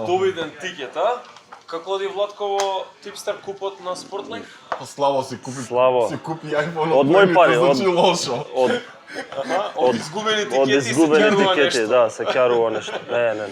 Довиден тикет, а? Како оди Владко во Типстер купот на Спортлайф? Славо си купи. Славо. Си купи iPhone Од мои пари, значи лошо. Од изгубени Од тикети се изгубени ќарува тикети, нешто. да, се ќарува нешто. Не.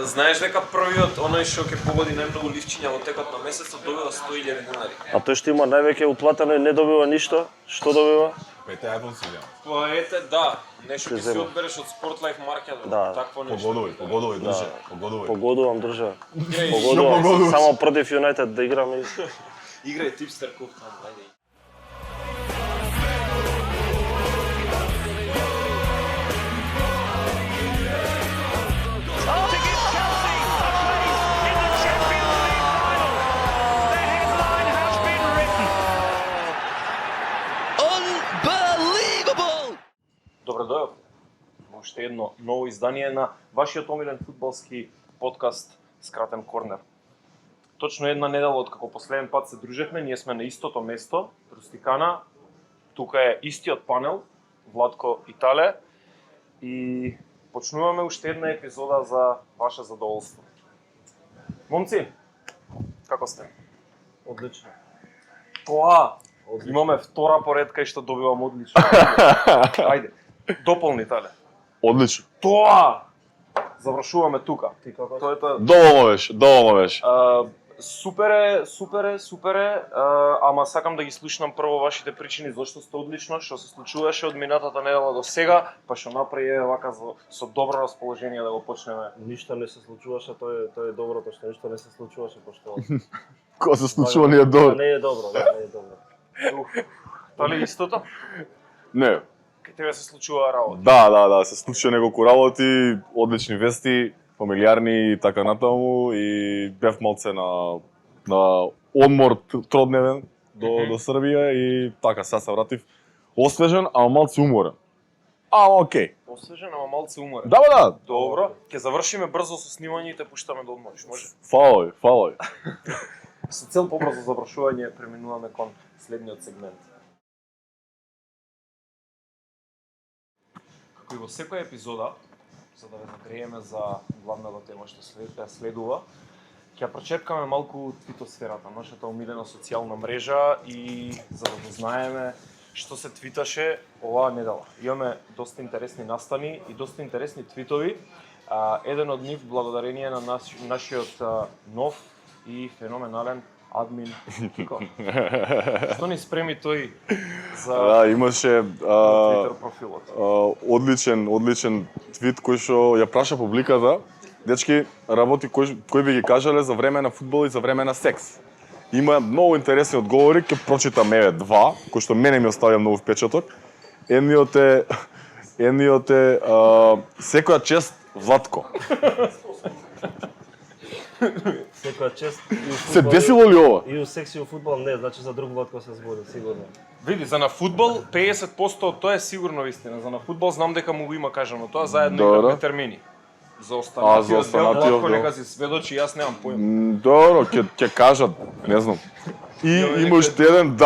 Знаеш дека првиот оној што ќе погоди најмногу ливчиња во текот на месецот добива 100.000 денари. А тој што има највеќе уплатено и не добива ништо, што добива? Пете iPhone си ја. Па ете, да, нешто ќе си зема. одбереш од Спортлайф маркет, Да. такво нешто. Погодувај, друже, погодувај. Погодувам, држа. Играј, Погодувам, погодуваш. само против Юнајтед да играме. играј Типстер куп таму, ајде. To give Chelsea a place in the Champions League final. The headline has been written. Unbelievable! Добре дојавте во уште едно ново издание на вашиот омилен фудбалски подкаст Скратен корнер. Точно една недела откако последен пат се дружевме, ние сме на истото место, Рустикана. Тука е истиот панел, Владко и Тале. И почнуваме уште една епизода за ваше задоволство. Момци, како сте? Одлично. Тоа! Имаме втора поредка и што добивам одлично. Ајде, дополни, Тале. Одлично. Тоа! Завршуваме тука. Ти како? Тоа е тоа. Доволно беше. Супер е, ама сакам да ги слушнам прво вашите причини зашто сте одлично, што се случуваше од минатата недела до сега, па што направи вака со добро расположение да го почнеме. Ништо не се случуваше, тоа е доброто што ништо не се случуваше, пошто Кога се случува не е А добро. не е добро, да, не е добро. Дали истото? Не. Кај тебе се случува работа. Да, се случи неколку работи, одлични вести, фамилиарни и така натаму и бев малце на одмор тродневен до Србија и така сега се вратив освежен, ама малце уморен. Ама окей. Освежен, ама малце уморен. Да. Добро, ќе завршиме брзо со снимање и те пуштаме да одмориш, може? Фала ви. Со цел побрзо завршување преминуваме кон следниот сегмент. Како и во секоја епизода, за да ве нагрееме за главната тема што следува, ќе прочепкаме малку твитосферата, нашата омилена социјална мрежа и за да го знаеме што се твиташе оваа недела. Имаме доста интересни настани и доста интересни твитови. Еден од нив благодарение на нашиот нов и феноменален админ Кико. Што ни спреми тој за Имаше Twitter профилот? одличен твит кој што ја праша публиката. Дечки, работи кој би ги кажале за време на фудбал и за време на секс. Има многу интересни одговори, ќе прочитам еве два, кои што мене ми оставија многу впечаток. Едниот е секоја чест Владко. Секоја чест. Се десило ли ова? И у секс и у фудбал не, значи за друг Владко се збори, сигурно. Види, за на фудбал 50% од тоа е сигурно вистина. За на фудбал знам дека му го има кажано тоа, заедно Добро. играме термини. За останатиот за дел, останатиот Владко дел. нека си сведочи, јас немам појма. Добро, ќе кажат, не знам. И има уште еден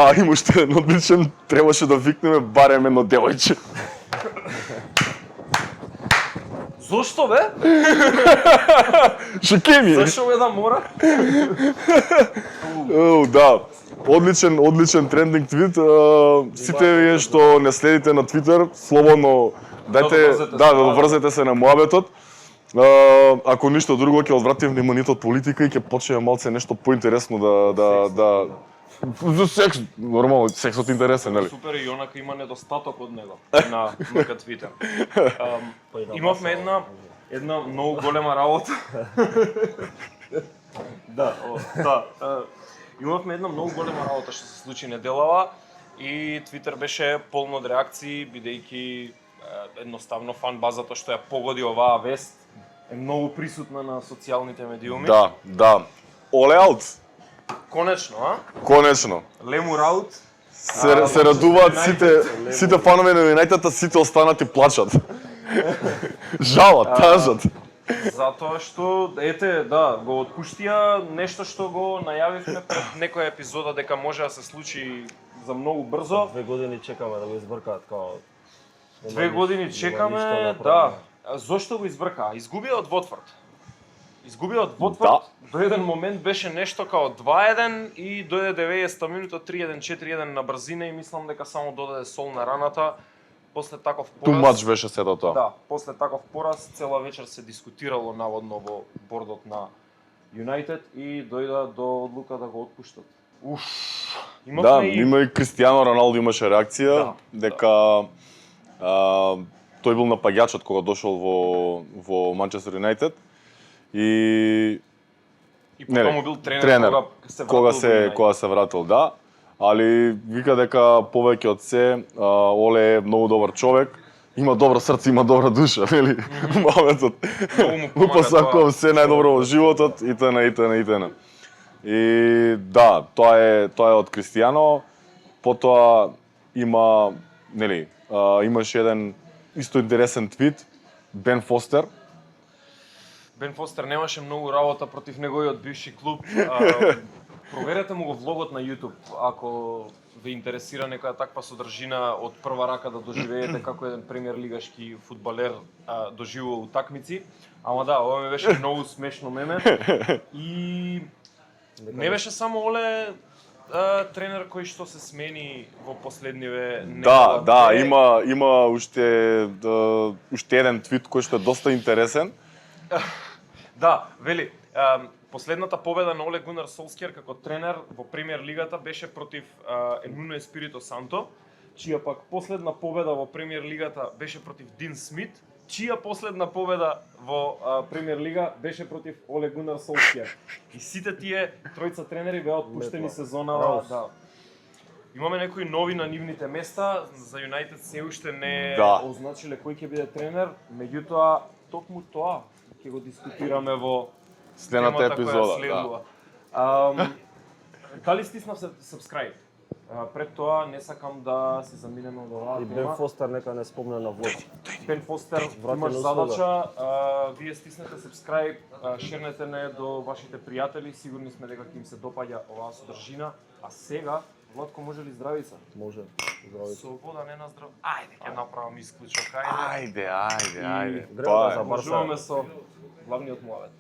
одличен, требаше да викнеме барем едно девојче. Зошто бе? Што ми е? Зашо бе да мора? Да. Одличен трендинг твит. Сите вие што не следите на Твитер, слободно дајте да врзете се на муабетот. Ако ништо друго ќе одвратим вниманието од политика и ќе почнеме малце нешто поинтересно да за секс, нормално, сексот е интересен, нели? Супер, и онака има недостаток од него на Твитер. Имавме една многу голема работа. Имавме една многу голема работа што се случи неделава и Твитер беше полно од реакции, бидејќи едноставно фан базата што ја погоди оваа вест е многу присутна на социјалните медиуми. Да. Оле аут. Конечно. Лемур аут. Се радуваат сите фанови на Юнајтед, сите останати плачат. Жалат, тажат. Затоа што, го отпуштија нешто што го најавивме пред некоја епизода дека може да се случи за многу брзо. 2 години чекаме да го избркаат као. 2 години чекаме, да. Зошто го избркаа? Изгубија од Watford. Изгуби од Watford, до еден момент беше нешто као 2-1 и дојде 90 минута 3-1, 4-1 на брзина и мислам дека само додаде сол на раната. После таков Too пораз... much беше сето тоа. Да, после таков пораз цела вечер се дискутирало наводно во бордот на Юнайтед и дојда до одлука да го отпуштат. Уф, Да, има и Кристијано Роналдо имаше реакција дека тој бил напаѓачот кога дошол во Манчестер Юнайтед и потом му бил тренер кога се вратил, да. Али вика дека повеќе од се Оле е многу добар човек, има добро срце, има добра душа, нели? Моментот. Му посакувам се најдобро во животот и т.н. И да, тоа е од Кристијано. Потоа има, нели, имаше еден исто интересен твит, Бен Фостер. Бен Фостер немаше многу работа против неговиот бивши клуб. Проверете му го влогот на YouTube, ако ве интересира некоја таква содржина од прва рака да доживеете како еден премиер лигашки фудбалер доживува утакмици. Ама да, ова ми беше многу смешно меме. И не беше само Оле тренер кој што се смени во последниве некоја. Да, има уште еден твит кој што е доста интересен. Да, вели, последната победа на Оле Гунар Солскјер како тренер во премиер лигата беше против Нуно Еспирито Санто, чија пак последна победа во премиер лигата беше против Дин Смит, чија последна победа во премиер лига беше против Оле Гунар Солскјер. И сите тие тројца тренери беа отпуштени сезонава. Да. Имаме некои нови на нивните места, за Юнайтед се уште не означиле кој ќе биде тренер, меѓутоа токму тоа ќе го дискутираме во следната епизода. Дали стиснав subscribe? Пред тоа не сакам да се заминеме од оваа тема. И Бен Фостер нека не спомне на влог. Бен Фостер, имаш задача, вие стиснете subscribe, шернете не до вашите пријатели, сигурни сме дека ќе им се допаѓа оваа содржина. А сега, Владко, може ли здравица? Може. Здравица. Со вода не на здрав. Ајде, ќе направам исклучок, ајде. Греба за Барса. Можуваме со главниот муавет.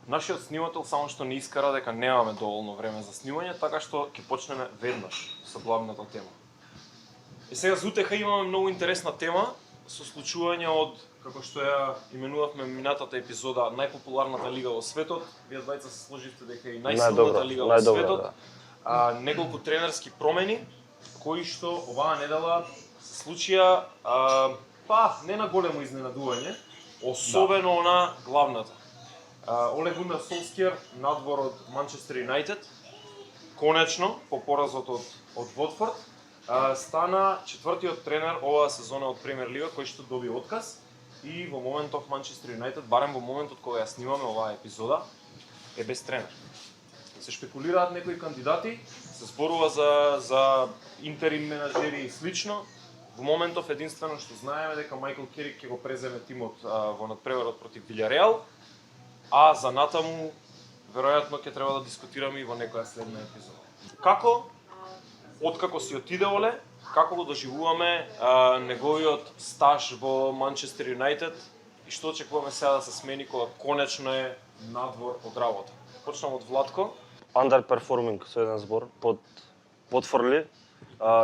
Нашиот снимател само што не искара дека немаме доволно време за снимање, така што ќе почнеме веднаш со главната тема. И сега за утеха имаме многу интересна тема со случување од, како што ја именувавме минатата епизода, најпопуларната лига во светот. Вие двајца се сложивте дека е најсилната лига во светот. Неколку тренерски промени кои што оваа недела се случија, не на големо изненадување, особено на главната. Оле Гунар Солскјер надвор од Манчестер Юнайтед, конечно, по поразот од Watford, стана четвртиот тренер оваа сезона од Премиер лига кој што доби отказ и во моментов Манчестер Юнайтед, барем во моментот кога ја снимаме оваа епизода, е без тренер. Се шпекулираат некои кандидати, се зборува за интерим менаџери и слично. Во моментов единствено што знаеме дека Мајкл Керик ќе го преземе тимот во надпреварот против Вилјареал. А за натаму, веројатно ќе треба да дискутираме и во некоја следна епизода. Како, откако си отиде Оле, како го доживуваме неговиот стаж во Манчестер Юнайтед и што очекуваме сега да се смени кога конечно е надвор од работа. Почнам од Владко. Underperforming со еден збор под Watford,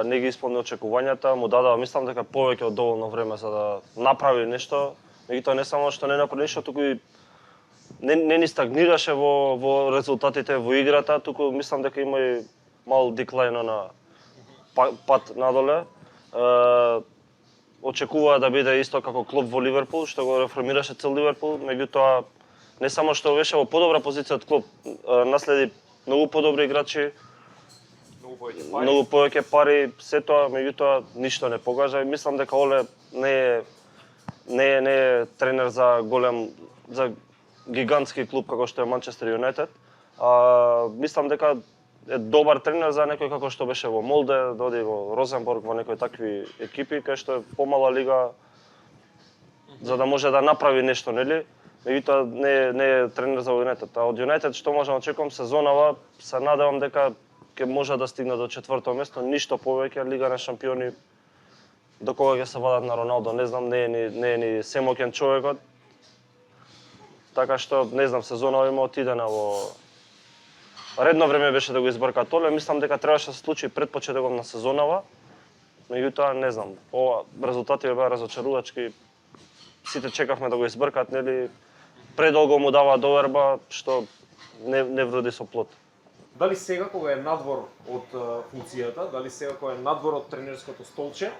не ги исполни очекувањата, му дадава, мислам дека повеќе од доволно време за да направи нешто, меѓутоа не само што не направи нешто, туку и не ни стагнираше во резултатите во играта, туку мислам дека има и мал деклајн на пат надоле. Очекува да биде исто како Клоп во Ливерпул, што го реформираше цел Ливерпул, меѓутоа не само што беше во подобра позиција од Клоп, наследи многу подобри играчи, многу повеќе пари, се тоа, меѓутоа ништо не покажа. Мислам дека Оле не е тренер за голем, за гигантски клуб како што е Манчестер Юнайтед. Мислам дека е добар тренер за некој како што беше во Молде, да оди во Розенбург, во некои такви екипи, кај што е помала лига, за да може да направи нешто, нели? Меѓутоа не е тренер за Юнайтед. А од Юнайтед што можам да очекувам сезонава, се надевам дека ќе може да стигне до четврто место, ништо повеќе, Лига на шампиони до кога ќе се вадат на Роналдо, не знам, не е ни семоќен човекот. Така што, не знам, сезонава има отидена во... Редно време беше да го избрка Толе, мислам дека требаше да се случи пред почетокот на сезонава. Меѓутоа, не знам, ова резултати беа разочарувачки. Сите чекавме да го избркат, нели? Предолго му дава доверба, што не вроди со плод. Дали сега кога е надвор од функцијата, дали сега кога е надвор од тренерското столче,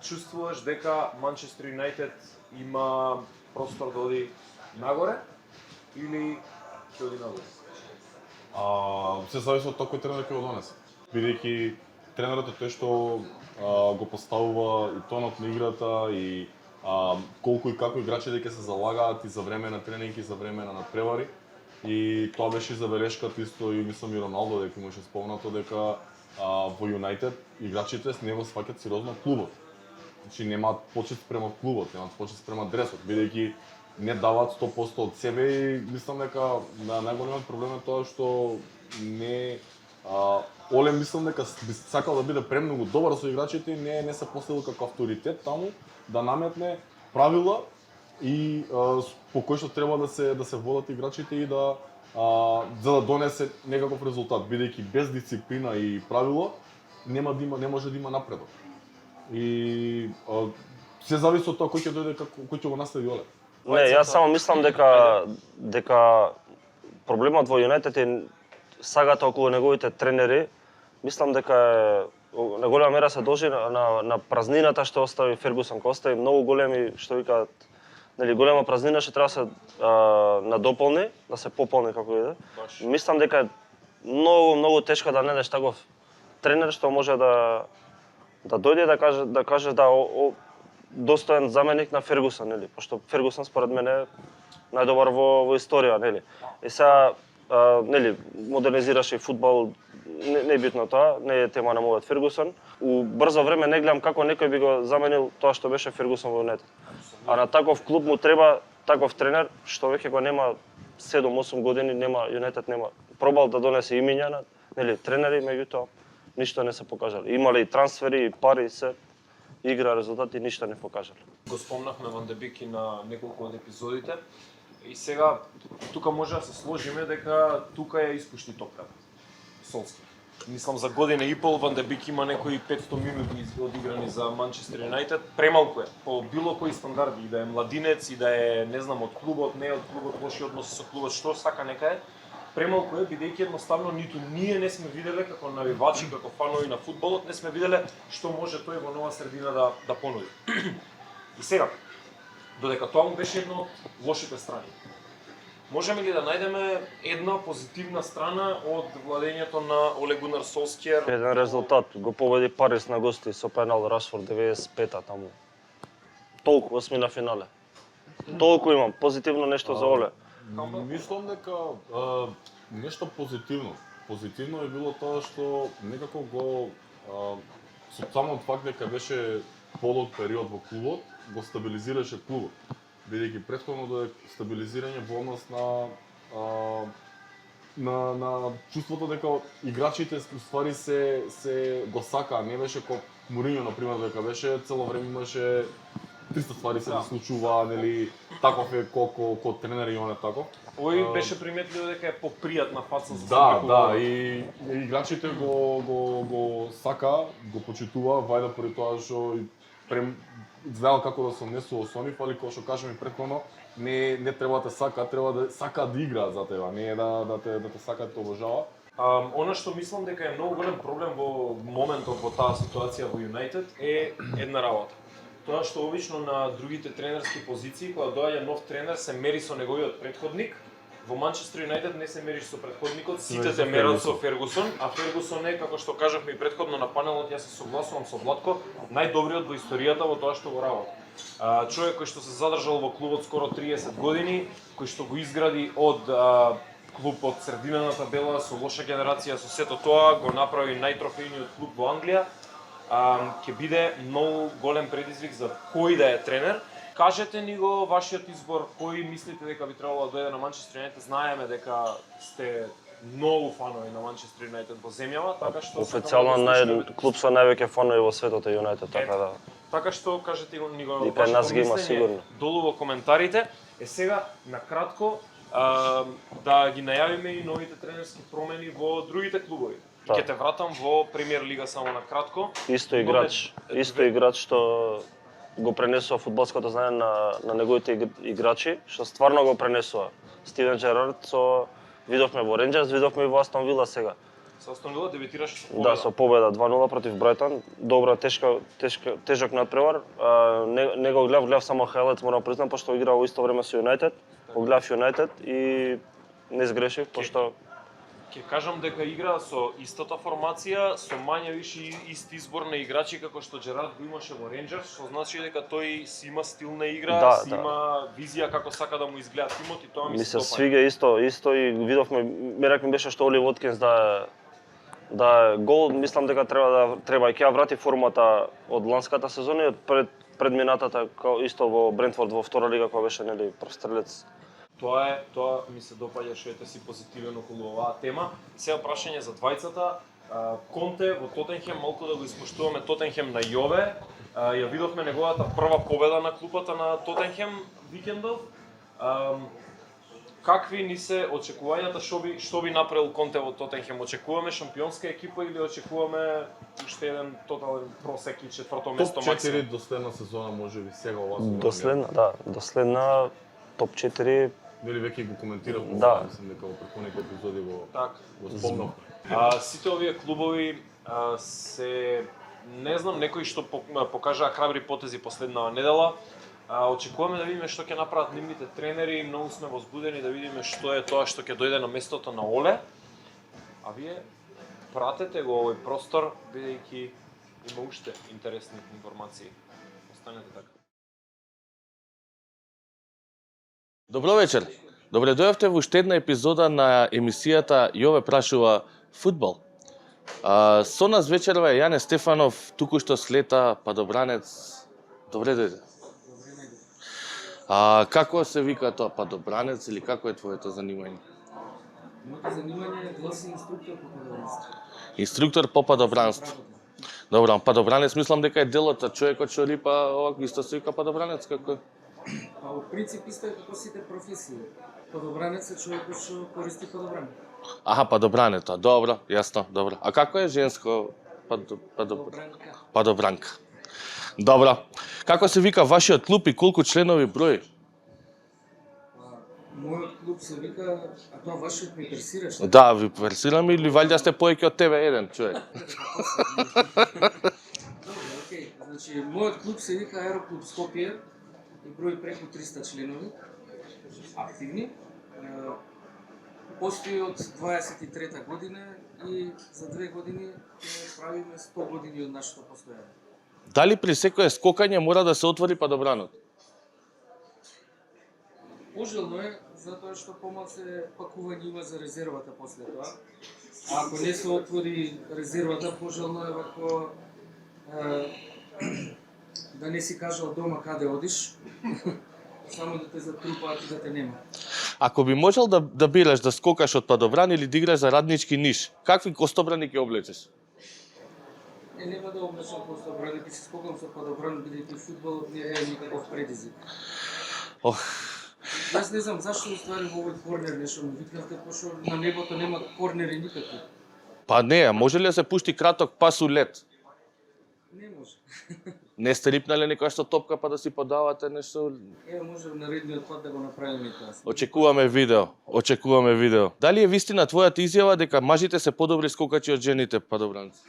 чувствуваш дека Манчестер Юнайтед има простор да оди нагоре или ќе оди надолу? Се зависи од тој кој тренер ќе го донесе. Бидејќи тренерот е тој што го поставува и тонот на играта и колку и како играчите ќе се залагаат и за време на тренинг и за време на надпревари. И тоа беше забелешката исто и мислам и Роналдо дека имаше спомнато дека во Юнайтед играчите не го сваќаат сериозно клубот. Значи немаат почит спрема клубот, немаат почит спрема дресот, бидејќи не даваат 100% од себе и мислам дека најголемиот проблем е тоа што не Оле мислам дека би сакал да биде премногу добар со играчите и не се поставил како авторитет таму да наметне правила и по кој што треба да се водат играчите и да за да донесе некаков резултат, бидејќи без дисциплина и правило не може да има напредок. И се зависи од тоа кој ќе дојде, кој ќе го наследи Оле. Не, јас само мислам дека проблемот во Юнайтед е сагата околу неговите тренери. Мислам дека на голема мера се должи на празнината што остави Фергусон, кој остави многу големи, што викаат, нели, голема празнина што треба се надополни, да се пополни како иде. Мислам дека е многу тешко да најдеш таков тренер што може да дојде да каже достоен заменик на Фергусон, нели? Пошто Фергусон според мене е најдобар во историја, нели? И сега нели, модернизираше фудбал, не е битно тоа, не е тема на мојот Фергусон. У брзо време не гледам како некој би го заменил тоа што беше Фергусон во Юнайтед. А на таков клуб му треба таков тренер што веќе го нема 7-8 години, Юнайтед нема. Пробал да донесе имиња на, нели, тренери, меѓутоа ништо не се покажале. Имале и трансфери, и пари, се игра, резултати, ништо не покажале. Го спомнавме Ван де Бек и на неколку од епизодите. И сега тука може да се сложиме дека тука ја испушти топката. Солски. Мислам за година и пол Ван де Бек има некои 500 минути одиграни за Манчестер Юнайтед. Премалку е по било кои стандарди, и да е младинец и да е, не знам, од клубот, не од клубот, лоши односи со клубот, што сака нека е. Премалку е, бидејќи едноставно ниту ние не сме виделе како навивачи, како фанови на фудбалот, не сме виделе што може тој во нова средина да понуди. И сега, додека тоа му беше едно од лошите страни, можеме ли да најдеме една позитивна страна од владењето на Оле Гунар Солскјер? Еден резултат, го победи Парис на гости со пенал Рашфорд 95-та таму. Толку осмина финале. Толку имам позитивно нешто за Оле. Мислам дека нешто позитивно. Позитивно е било тоа што некако го со самот факт дека беше подолг период во клубот, го стабилизираше клубот. Бидејќи претходно да е стабилизирање во однос на чувството дека играчите уствари се го сакаа, не беше како Мориньо на пример дека беше цело време имаше 300 ствари се случуваа, нели, таков е ко тренер и он е таков. Ој беше приметливо дека е попријатна фаца за Да, и играчите го сака, го почитува, вајда поради тоа што знаел како да се однесува со нив, али како што кажам и претходно, не треба да сака, треба да сака да игра за тебе, не да те сака да те обожава. Она што мислам дека е многу голем проблем во моментот во таа ситуација во Юнайтед е една работа. Тоа што обично на другите тренерски позиции, кога доаѓа нов тренер, се мери со неговиот претходник. Во Манчестер Юнайтед не се мериш со претходникот, сите се мерат со Фергусон, а Фергусон е, како што кажавме и претходно на панелот, јас се согласувам со Владко, најдобриот во историјата во тоа што го работи. Човек кој што се задржал во клубот скоро 30 години, кој што го изгради од клуб од средина на табела, со лоша генерација, со сето тоа, го направи најтрофејниот клуб во Англија, ќе биде многу голем предизвик за кој да е тренер. Кажете ни го вашиот избор, кој мислите дека би требало да дојде на Манчестер Юнайтед? Знаеме дека сте многу фанови на Манчестер Юнайтед во земјава, така што Официјално клуб со највеќе фанови во светот е Юнайтед, така да. Така што кажете ни го И кај нас ги има мислење сигурно. долу во коментарите. Сега на кратко да ги најавиме и новите тренерски промени во другите клубови. Да. Ќе те вратам во Премиер лига само на кратко. Исто играч што го пренесува фудбалското знаење на неговите играчи, што стварно го пренесува. Стивен Джерард видовме во Ренџерс, видовме и во Астон Вила сега. Со Астон Вила дебитираш со победа. Да, со победа 2-0 против Брайтон. Добра, тежок надпревар. Не го гледав само хайлајт, морам признам, пошто играа во исто време со Юнайтед. Го гледав Юнайтед и не сгрешив, пошто Ќе кажам дека игра со истата формација, со мање више ист избор на играчи како што Джерард го имаше во Ренџерс, што значи дека тој си има стил на игра, Да, си има визија како сака да му изгледа тимот и тоа ми ми се се допаѓа. свига исто и видовме, мерак ми беше што Оли Воткинс да е гол, мислам дека треба ќе ја врати формата од ланската сезона и од предминатата исто во Брентфорд во втора лига кога беше нели прв стрелец. Тоа ми се допаѓа што ете си позитивен околу оваа тема. Сега прашање за двајцата. Конте во Тотенхем, малку да го испоштуваме Тотенхем на Јове. Ја видовме неговата прва победа на клупата на Тотенхем викендов. Какви ни се очекувањата, што би направил Конте во Тотенхем? Очекуваме шампионска екипа или очекуваме уште еден тотален просек и четврто место Топ 4 максимум? доследна сезона можеби сега ова. Доследна топ 4. Нели веќе го коментирав, Да. мислам дека во претходните епизоди Так. го спомнав. Сите овие клубови се не знам, некои што покажаа храбри потези последнава недела. Очекуваме да видиме што ќе направат нивните тренери, многу сме возбудени да видиме што е тоа што ќе дојде на местото на Оле. А вие пратете го овој простор бидејќи има уште интересни информации. Останете така. Добро вечер. Добре дојавте во уште една епизода на емисијата Јове прашува фудбал. Со нас вечерва е Јане Стефанов, туку што слета падобранец. Добре дојде. Како се вика тоа, падобранец или како е твоето занимање? Моето занимање е гласи инструктор по падобранство. Инструктор по падобранство. Добро, падобранец мислам дека е делот, а човекот што рипа овак исто се вика падобранец, како е? Па во принцип исто е како сите професии. Падобранец е човекот што користи падобран. Аха, падобрането, добро, јасно, добро. А како е женско Падобранка. падобранка? Добро. Како се вика вашиот клуб и колку членови брои? Мојот клуб се вика, а тоа вашиот ми персираш? Да, ви персирам или валјда сте поеќе од тебе еден човек? Добро, окей. Значи, мојот клуб се вика Аероклуб Скопје и брои преку 300 членови активни. Постои од 23-та година и за 2 години ќе правиме 100 години од нашето постојање. Дали при секое скокање мора да се отвори падобранот? Пожелно е, затоа што помалце пакување има за резервата после тоа. А ако не се отвори резервата, пожелно е вако да не си кажал дома каде одиш, само да те затрупаат и да те нема. Ако би можел да бираш да скокаш од падобран или да играш за раднички ниш, какви костобрани ќе облечеш? Нема да облечам костобрани, ќе се скокам со падобран, бидејќи фудбалот не е никаков предизвик. Ох, Јас не знам зашто уствари во овој корнер нешто ми викнавте, пошто на небото нема корнери никакви. па не, може ли да се пушти краток пас у лед? Не може. Не сте рипнале некоја што топка па да си подавате нешто? Ева може в наредниот пат да го направиме и тоа. Очекуваме видео. Дали е вистина твојата изјава дека мажите се подобри скокачи од жените падобранци?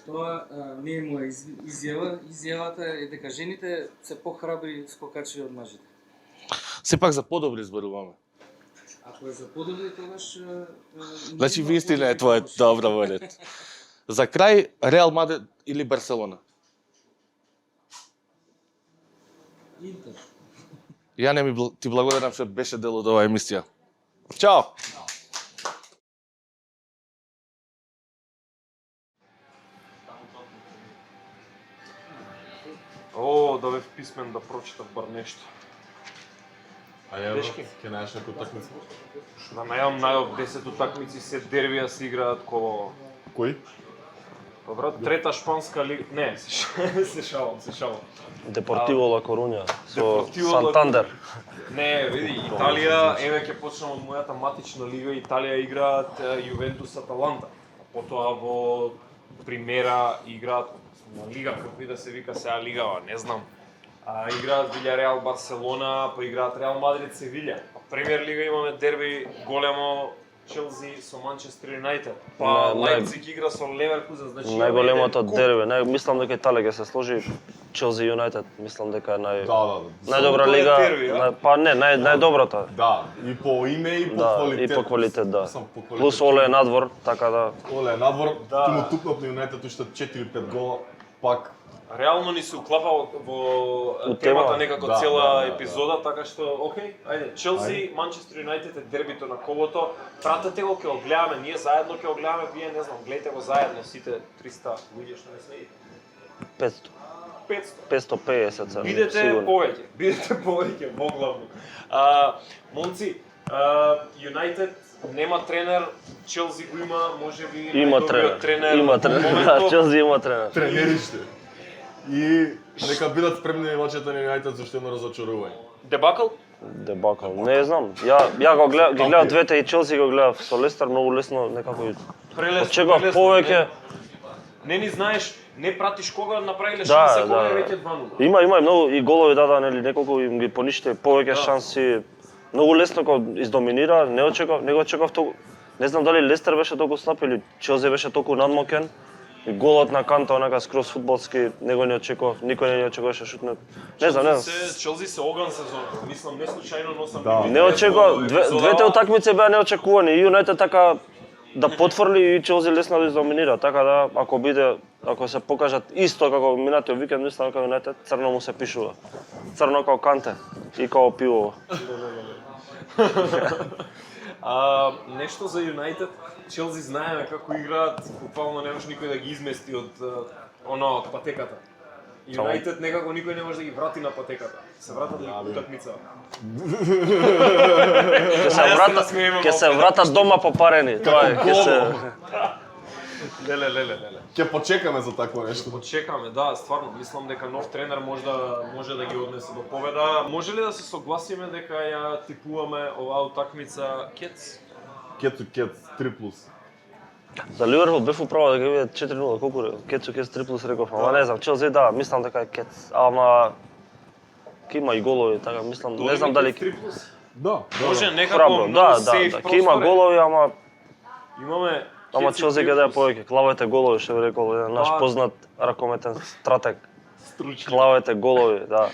Тоа не е моја изјава. Изјавата е дека жените се похрабри скокачи од мажите. Сепак за подобри зборуваме. Ако е за подобри, тогаш... Значи вистина е твојот, добро волет. За крај, Реал Мадрид или Барселона? Интер. Јане, ти благодарам што беше дел од оваа емисија. Чао! О, да бев писмен да прочитав бар нешто. А ја Тешки. ќе најдеш некој такмица? Да најам најоб 10 утакмици се дербија се играат коло. Кој? Па брат, трета шпанска лига. Не, се шалам. Депортиво Ла Коруња со Депортиво Ла Сантандер. Не, види, Италија, еве ќе почнам од мојата матична лига, Италија играат Јувентус Аталанта. Потоа во Примера играат на лига, како и да се вика сега лигава, не знам. Играат Вилјареал Барселона, па играат Реал Мадрид Севиља. Премиер лига имаме дерби големо Челси со Манчестер Юнайтед. Па Лајпциг игра со Леверкузен, значи Најголемото дерби, мислам дека Италија ќе се сложи Челси Юнайтед, мислам дека е најдобра Тоа е лига, дерби, а? па не, најдобрата. Да, и по име и по квалитет. И по квалитет, да. Сам по квалитет. Плюс Оле е надвор, така да. Оле е надвор, ти му тупнат на Юнайтед уште 4-5 гола, пак Реално ни се уклапа во темата тема. некако Да, цела да. епизода, така што, окей, ајде, Челси, Манчестер Юнайтед е дербито на колото, пратете го, ќе го гледаме, ние заедно ќе го гледаме, вие не знам, гледате го заедно, сите 300 луѓе што не сме 500. 500. 550 са. Бидете сигурно. повеќе, воглавно. Момци, Юнайтед нема тренер, Челси го има, можеби Има најдобриот тренер. Има во тренер. моментов. Челси има тренер. тренериште. И нека бидат спремни играчите на Юнайтед за уште едно разочарување. Дебакл? Дебакл, не знам. Ја го гледав двете и Челси го гледав со Лестер многу лесно некако и очекував повеќе. Не ни знаеш, не пратиш кога направиле Да, шанса, кога да. е веќе 2-0. Има и многу и голови дада, нели, неколку им ги пониште повеќе шанси. Многу лесно кога издоминира, не го очекував толку. Не знам дали Лестер беше толку слаб или Челси беше толку надмокен. И голот на Канта онака скроз фудбалски, него не очекував, никој не очекуваше шутне. Не знам. Челси се оган сезон. Мислам не случајно носам. Не очекував, двете утакмици беа неочекувани. И Юнайтед така да потврли и Челси лесно да издоминира, така да ако се покажат исто како минатиот викенд, мислам дека Юнайтед црно му се пишува. Црно како Канте и како пиво. Нешто за Юнайтед, Челси знаеме како играат, буквално не може никој да ги измести од од патеката. Юнайтед некако никој не може да ги врати на патеката. Се вратат ли утакмица? Ќе се вратат дома попарени, тоа е, ќе се Леле. Ќе почекаме за такво нешто. Почекаме, да, стварно, мислам дека нов тренер може да ги однесе до победа. Може ли да се согласиме дека ја типуваме оваа утакмица кец? Кецу 3+. За Ливерпул бев управо дека биде 4-0, колку кецу 3+ реков, ама не знам, Челси да, мислам дека е кец, ама ќе има и голови, така мислам, не знам дали 3+. Да, Може некако храбро, многу да, сейф ќе има простор е. голови, ама Челси Челси ќе даде повеќе, клавете голови, што би рекол еден наш Да. познат ракометен стратег. Стручни. Клавете голови, да.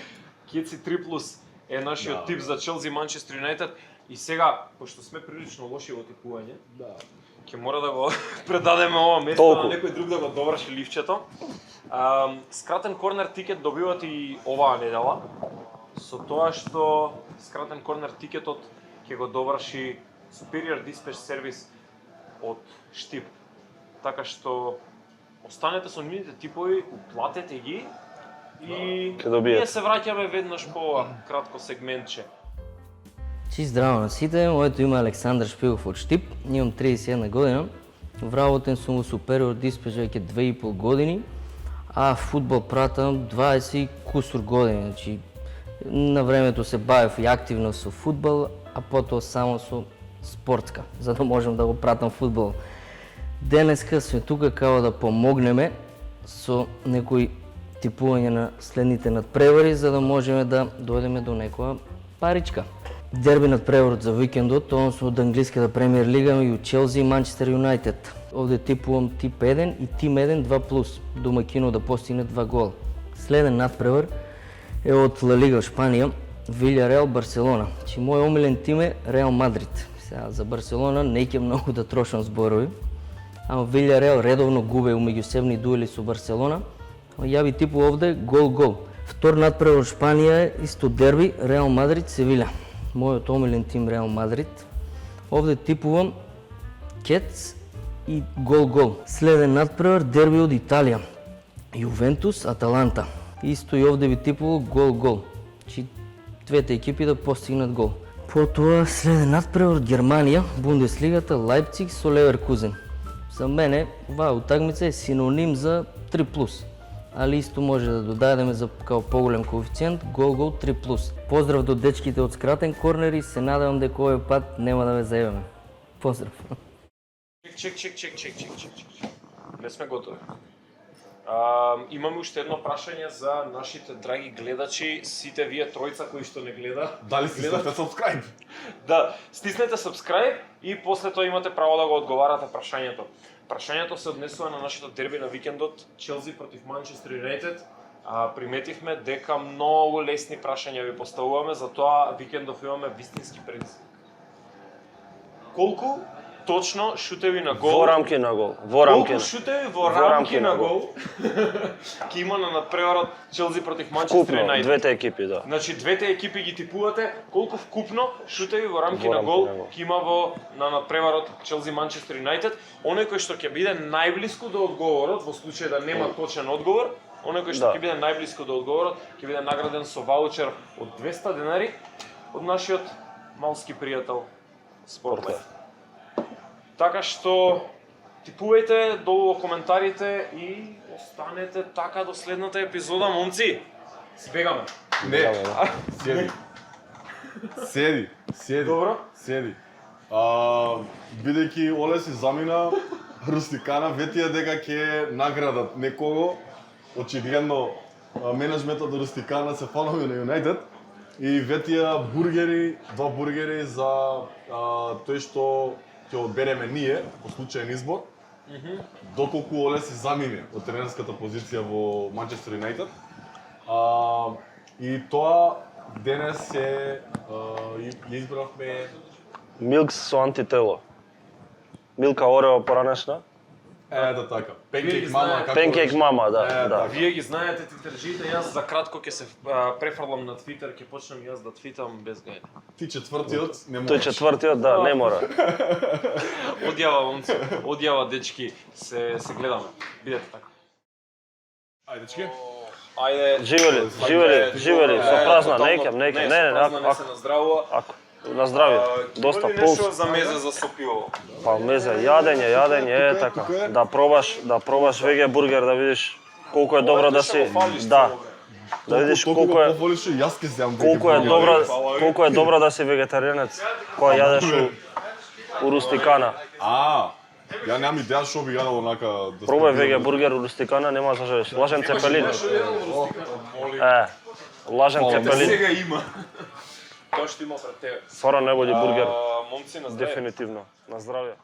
Кеци 3+ е нашиот тип за Челси Манчестер Юнайтед. И сега, пошто сме прилично лоши во типување, ќе мора да го предадеме ова место Толку. на некој друг да го доврши ливчето. Скратен корнер тикет добивате и оваа недела, со тоа што скратен корнер тикетот ќе го доврши Superior Dispatch Service од Штип. Така што останете со нивните типови, уплатете ги и Ќе добиете. ние се враќаме веднаш по ова кратко сегментче. Чист здраво на сите, моето име е Александар Шпилов од Штип, имам 31 година. Вработен сум во Superior Dispatch веќе 2,5 години, а фудбал пратам 20 кусур години. Значи, на времето се бавев и активно со фудбал, а потоа само со спортска, за да можам да го пратам фудбал. Денеска сме тука као да помогнеме со некои типување на следните надпревари, за да можеме да дојдеме до некоја паричка. Дерби надпреварот за викендот, тоа сме од англиската премиер лига меѓу Челси и Манчестер Юнайтед. Овде типувам тип 1 и тим 1 2+, домакино да постигне 2 гола. Следен надпревар е од Ла Лига Шпанија, Вилјареал Барселона. Чи мој омилен тим е Реал Мадрид. Сега за Барселона не ќе многу да трошам зборови, ама Вилјареал редовно губе меѓусебни дуели со Барселона. Ја би типу овде гол-гол. Втор надпревар од Шпанија е исто дерби Реал Мадрид Севиља. Мојот омилен тим Реал Мадрид. Овде типувам кец и гол-гол. Следен надпревар дерби од Италија. Јувентус Аталанта. Исто и овде би типувал гол-гол. Чи двете екипи да постигнат гол. Потоа следе надпревар од Германија, Бундеслигата, Лајпциг со Леверкузен. За мене, оваа утакмица е синоним за 3+, али исто може да додадеме за као поголем коефициент гол 3+. Поздрав до дечките од скратен корнер и се надевам дека овој пат нема да ве заебеме. Поздрав. Чек. Не сме готови. Имаме уште едно прашање за нашите драги гледачи, сите вие тројца кои што не гледа. Дали стиснете subscribe? Да, стиснете subscribe и после тоа имате право да го одговарате прашањето. Прашањето се однесува на нашето дерби на викендот, Челси против Манчестер Юнайтед. Приметивме дека многу лесни прашања ви поставуваме, затоа викендов имаме вистински предизвик. Колку точно шутеви на гол? Во рамки на гол. Во рамки. Колку шутеви во рамки на гол? Ки има на надпреварот Челси против Манчестер Вкупно, Юнайтед. двете екипи, да. Значи двете екипи ги типувате, колку вкупно шутеви во рамки на Во рамки гол на гол. ќе има на надпреварот Челси Манчестер Юнайтед. Оној кој што ќе биде најблиску до одговорот, во случај да нема точен одговор, оној кој што ќе биде најблиску до одговорот, ќе биде награден со ваучер од 200 денари од нашиот малски пријател Спортлайф. Така што типувајте долу во коментарите и останете така до следната епизода, момци. Сбегаме. Не, седи. Добро? Седи. Бидејќи Оле си замина Рустикана, ветија дека ќе наградат некого. Очигледно менеджментот на Рустикана се фанови на Юнайтед и ветија бургери, 2 бургери за тој што ќе одбереме ние по случаен избор. Доколку Оле си замине од тренерската позиција во Манчестер Юнайтед. И тоа денес ја избравме Милкс со антитело. Милка Орео поранешна. ето така. Вие Пенкейк ги мама, знаете. како Пенкейк рече. мама, да, Е, да. така. Вие ги знаете твитерџиите, јас за кратко ќе се префрлам на Твитер, ќе почнем јас да твитам без гајде. Ти четвртиот не Тој можеш. четвртиот, да, не мора. Одјава момци, одјава дечки, се гледаме. Бидете така. Ајде, дечки. Ајде. Живели, со празна, не, со не, празна се наздравува. ако, на здравје, доста Има ли пулс. нешто за мезе за сопиво? Па мезе, јадење, е така. Да пробаш веге бургер да видиш колку е добро да си, да. Да видиш колку е Поволиш и јас ќе земам. колку е добро да си вегетаријанец кога јадеш у Рустикана. Ја немам идеја што би јадел онака да Пробај веге бургер у Рустикана, нема да жалиш. Лажен цепелин. Лажен цепелин. Сега има. Тоа што има пред тебе. Свара најбољи бургер, Момци на здравје. дефинитивно. На здравје.